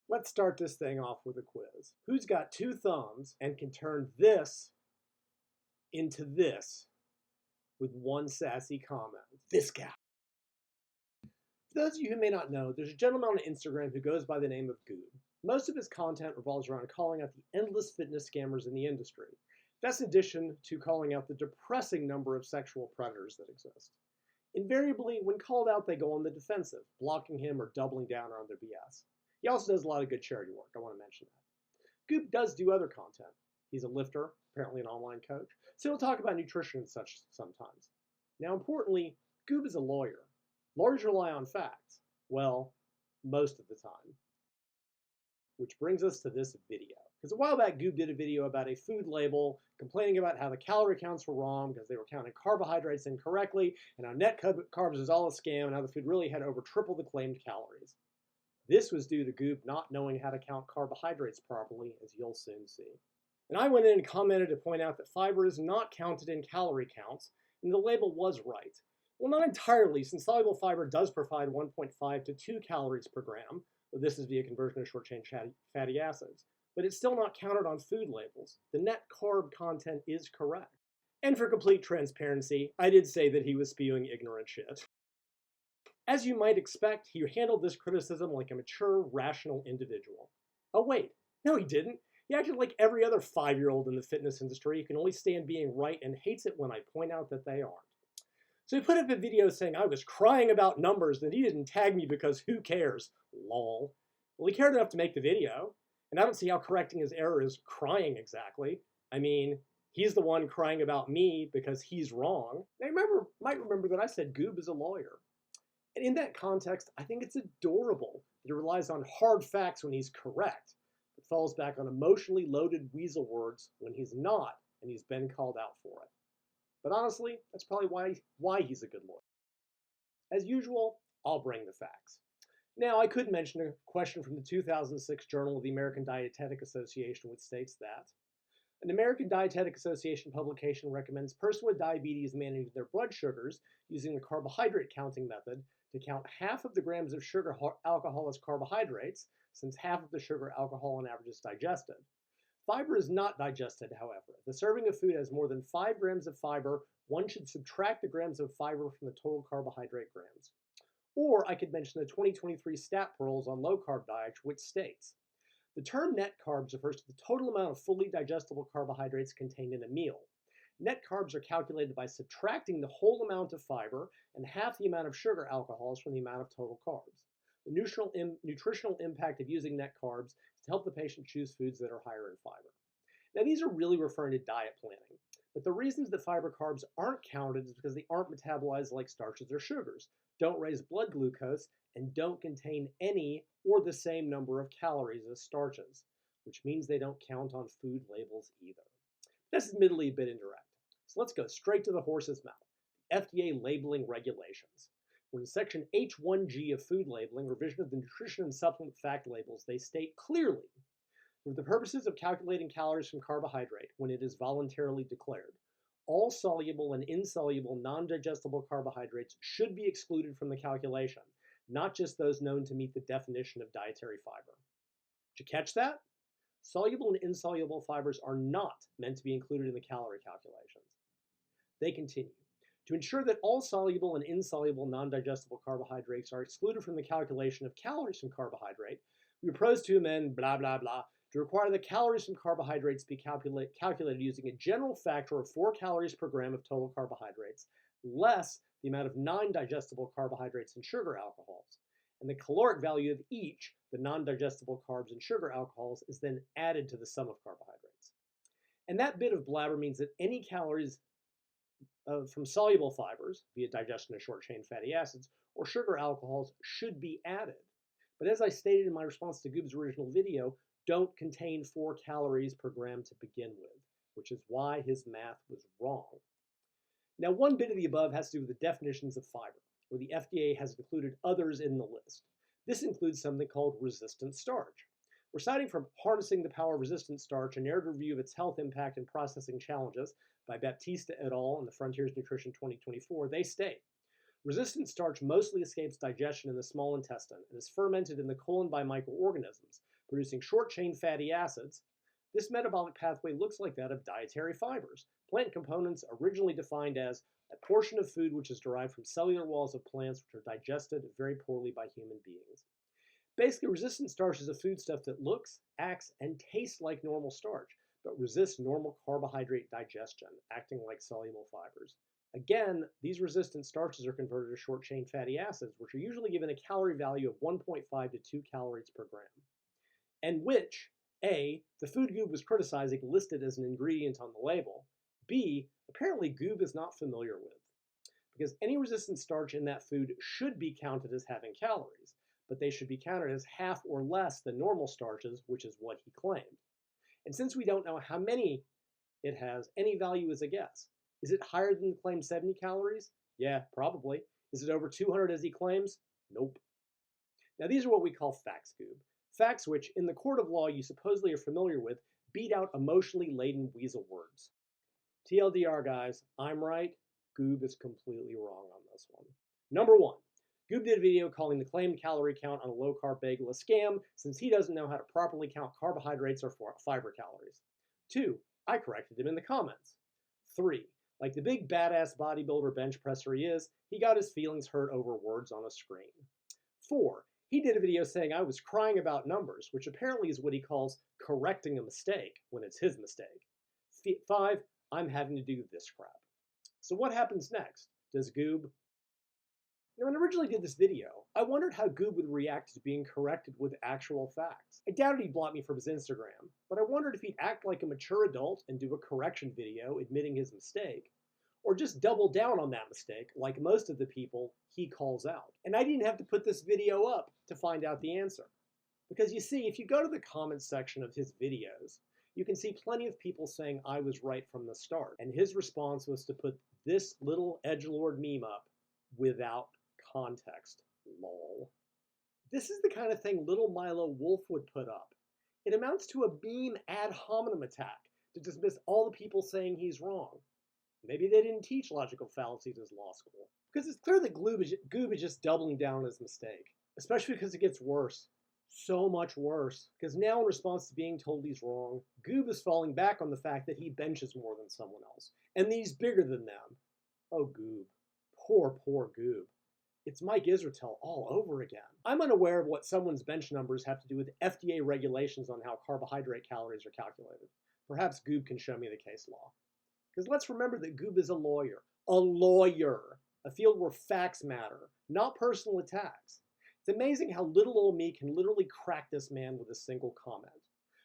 Let's start this thing off with a quiz. Who's got two thumbs and can turn this into this with one sassy comment? This guy. For those of you who may not know, there's a gentleman on Instagram who goes by the name of Goob. Most of his content revolves around calling out the endless fitness scammers in the industry. That's in addition to calling out the depressing number of sexual predators that exist. Invariably, when called out, they go on the defensive, blocking him or doubling down on their BS. He also does a lot of good charity work, I want to mention that. Goob does do other content. He's a lifter, apparently an online coach, so he'll talk about nutrition and such sometimes. Now, importantly, Goob is a lawyer. Lawyers rely on facts. Well, most of the time. Which brings us to this video. Because a while back, Goob did a video about a food label complaining about how the calorie counts were wrong because they were counting carbohydrates incorrectly, and how net carbs was all a scam, and how the food really had over triple the claimed calories. This was due to Goob not knowing how to count carbohydrates properly, as you'll soon see. And I went in and commented to point out that fiber is not counted in calorie counts, and the label was right. Well, not entirely, since soluble fiber does provide 1.5 to 2 calories per gram, though this is via conversion of short-chain fatty acids. But it's still not counted on food labels. The net carb content is correct. And for complete transparency, I did say that he was spewing ignorant shit. As you might expect, he handled this criticism like a mature, rational individual. Oh wait, no he didn't. He acted like every other 5-year-old in the fitness industry who can only stand being right and hates it when I point out that they aren't. So he put up a video saying I was crying about numbers and he didn't tag me because who cares? Lol. Well, he cared enough to make the video, and I don't see how correcting his error is crying exactly. I mean, he's the one crying about me because he's wrong. Now, you might remember that I said Goob is a lawyer. And in that context, I think it's adorable that he relies on hard facts when he's correct, but falls back on emotionally loaded weasel words when he's not, and he's been called out for it. But honestly, that's probably why he's a good lawyer. As usual, I'll bring the facts. Now, I could mention a question from the 2006 Journal of the American Dietetic Association, which states that an American Dietetic Association publication recommends persons with diabetes manage their blood sugars using the carbohydrate counting method to count half of the grams of sugar alcohol as carbohydrates, since half of the sugar alcohol on average is digested. Fiber is not digested, however. If the serving of food has more than 5 grams of fiber, one should subtract the grams of fiber from the total carbohydrate grams. Or I could mention the 2023 StatsPearls on low-carb diets, which states, the term net carbs refers to the total amount of fully digestible carbohydrates contained in a meal. Net carbs are calculated by subtracting the whole amount of fiber and half the amount of sugar alcohols from the amount of total carbs. The nutritional impact of using net carbs is to help the patient choose foods that are higher in fiber. Now, these are really referring to diet planning, but the reasons that fiber carbs aren't counted is because they aren't metabolized like starches or sugars, don't raise blood glucose, and don't contain any or the same number of calories as starches, which means they don't count on food labels either. That's admittedly a bit indirect. So let's go straight to the horse's mouth, the FDA labeling regulations. When in section H1G of food labeling, revision of the nutrition and supplement fact labels, they state clearly, for the purposes of calculating calories from carbohydrate, when it is voluntarily declared, all soluble and insoluble non-digestible carbohydrates should be excluded from the calculation, not just those known to meet the definition of dietary fiber. Did you catch that? Soluble and insoluble fibers are not meant to be included in the calorie calculations. They continue. To ensure that all soluble and insoluble non-digestible carbohydrates are excluded from the calculation of calories from carbohydrate, we propose to amend blah, blah, blah, to require that calories from carbohydrates be calculated using a general factor of 4 calories per gram of total carbohydrates, less the amount of non-digestible carbohydrates and sugar alcohols. And the caloric value of each, the non-digestible carbs and sugar alcohols, is then added to the sum of carbohydrates. And that bit of blabber means that any calories from soluble fibers, via digestion of short-chain fatty acids, or sugar alcohols should be added. But as I stated in my response to Goob's original video, don't contain 4 calories per gram to begin with, which is why his math was wrong. Now, one bit of the above has to do with the definitions of fiber, where the FDA has included others in the list. This includes something called resistant starch. Reciting from Harnessing the Power of Resistant Starch, a narrative review of its health impact and processing challenges by Baptista et al. In the Frontiers Nutrition 2024, they state, resistant starch mostly escapes digestion in the small intestine and is fermented in the colon by microorganisms, producing short-chain fatty acids. This metabolic pathway looks like that of dietary fibers, plant components originally defined as a portion of food which is derived from cellular walls of plants which are digested very poorly by human beings. Basically, resistant starch is a foodstuff that looks, acts, and tastes like normal starch, but resists normal carbohydrate digestion, acting like soluble fibers. Again, these resistant starches are converted to short-chain fatty acids, which are usually given a calorie value of 1.5 to 2 calories per gram, and which, A, the food Goob was criticizing listed as an ingredient on the label, B, apparently Goob is not familiar with, because any resistant starch in that food should be counted as having calories, but they should be counted as half or less than normal starches, which is what he claimed. And since we don't know how many it has, any value is a guess. Is it higher than the claimed 70 calories? Yeah, probably. Is it over 200 as he claims? Nope. Now these are what we call facts, Goob. Facts which, in the court of law you supposedly are familiar with, beat out emotionally laden weasel words. TLDR, guys, I'm right. Goob is completely wrong on this one. Number one, Goob did a video calling the claimed calorie count on a low-carb bagel a scam since he doesn't know how to properly count carbohydrates or fiber calories. 2, I corrected him in the comments. 3, like the big badass bodybuilder bench presser he is, he got his feelings hurt over words on a screen. 4, he did a video saying I was crying about numbers, which apparently is what he calls correcting a mistake when it's his mistake. 5, I'm having to do this crap. So what happens next? Does Goob... Now, when I originally did this video, I wondered how Goob would react to being corrected with actual facts. I doubted he'd block me from his Instagram, but I wondered if he'd act like a mature adult and do a correction video admitting his mistake, or just double down on that mistake like most of the people he calls out. And I didn't have to put this video up to find out the answer. Because you see, if you go to the comments section of his videos, you can see plenty of people saying I was right from the start. And his response was to put this little edgelord meme up without context. Lol. This is the kind of thing little Milo Wolf would put up. It amounts to a beam ad hominem attack to dismiss all the people saying he's wrong. Maybe they didn't teach logical fallacies as law school. Because it's clear that Goob is just doubling down on his mistake. Especially because it gets worse. So much worse. Because now in response to being told he's wrong, Goob is falling back on the fact that he benches more than someone else. And that he's bigger than them. Oh, Goob. Poor, poor Goob. It's Mike Israetel all over again. I'm unaware of what someone's bench numbers have to do with FDA regulations on how carbohydrate calories are calculated. Perhaps Goob can show me the case law. Because let's remember that Goob is a lawyer. A lawyer. A field where facts matter, not personal attacks. It's amazing how little old me can literally crack this man with a single comment.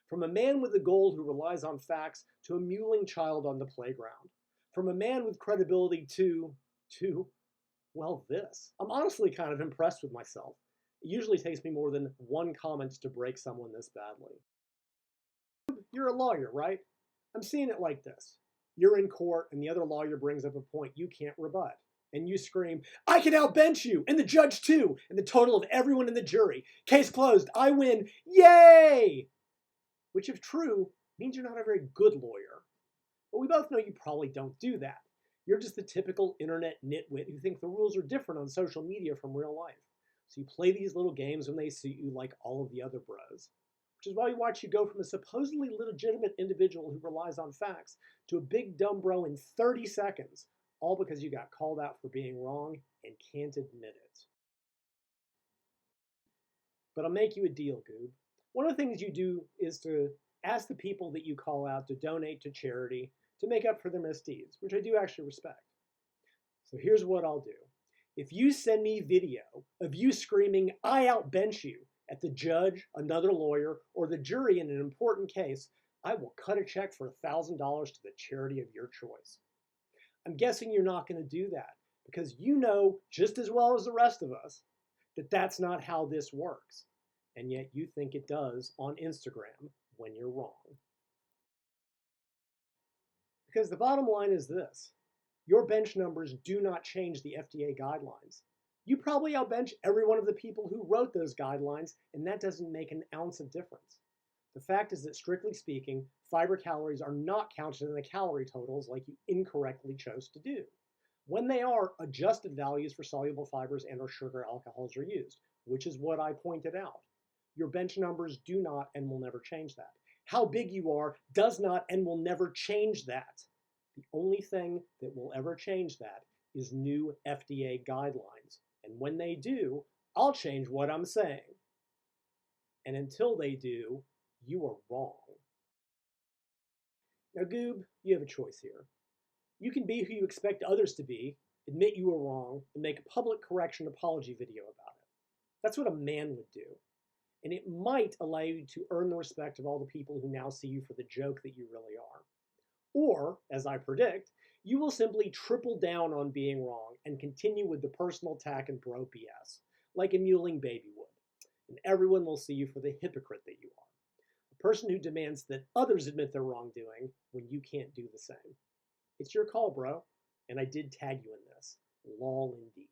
From a man with a goal who relies on facts to a mewling child on the playground. From a man with credibility to well, this. I'm honestly kind of impressed with myself. It usually takes me more than one comment to break someone this badly. You're a lawyer, right? I'm seeing it like this. You're in court and the other lawyer brings up a point you can't rebut. And you scream, I can outbench you, and the judge too, and the total of everyone in the jury. Case closed, I win, yay! Which if true, means you're not a very good lawyer. But we both know you probably don't do that. You're just the typical internet nitwit who think the rules are different on social media from real life. So you play these little games when they suit you like all of the other bros. Which is why we watch you go from a supposedly legitimate individual who relies on facts to a big dumb bro in 30 seconds, all because you got called out for being wrong and can't admit it. But I'll make you a deal, Goob. One of the things you do is to ask the people that you call out to donate to charity to make up for their misdeeds, which I do actually respect. So here's what I'll do. If you send me video of you screaming, I outbench you, at the judge, another lawyer, or the jury in an important case, I will cut a check for $1,000 to the charity of your choice. I'm guessing you're not going to do that because you know just as well as the rest of us that that's not how this works. And yet you think it does on Instagram when you're wrong. Because the bottom line is this. Your bench numbers do not change the FDA guidelines. You probably outbench every one of the people who wrote those guidelines, and that doesn't make an ounce of difference. The fact is that, strictly speaking, fiber calories are not counted in the calorie totals like you incorrectly chose to do. When they are, adjusted values for soluble fibers and or sugar alcohols are used, which is what I pointed out. Your bench numbers do not and will never change that. How big you are does not and will never change that. The only thing that will ever change that is new FDA guidelines. And when they do, I'll change what I'm saying. And until they do, you are wrong. Now, Goob, you have a choice here. You can be who you expect others to be, admit you were wrong, and make a public correction apology video about it. That's what a man would do. And it might allow you to earn the respect of all the people who now see you for the joke that you really are. Or, as I predict, you will simply triple down on being wrong and continue with the personal attack and bro BS, like a mewling baby would. And everyone will see you for the hypocrite that you are. A person who demands that others admit their wrongdoing when you can't do the same. It's your call, bro. And I did tag you in this. Lol indeed.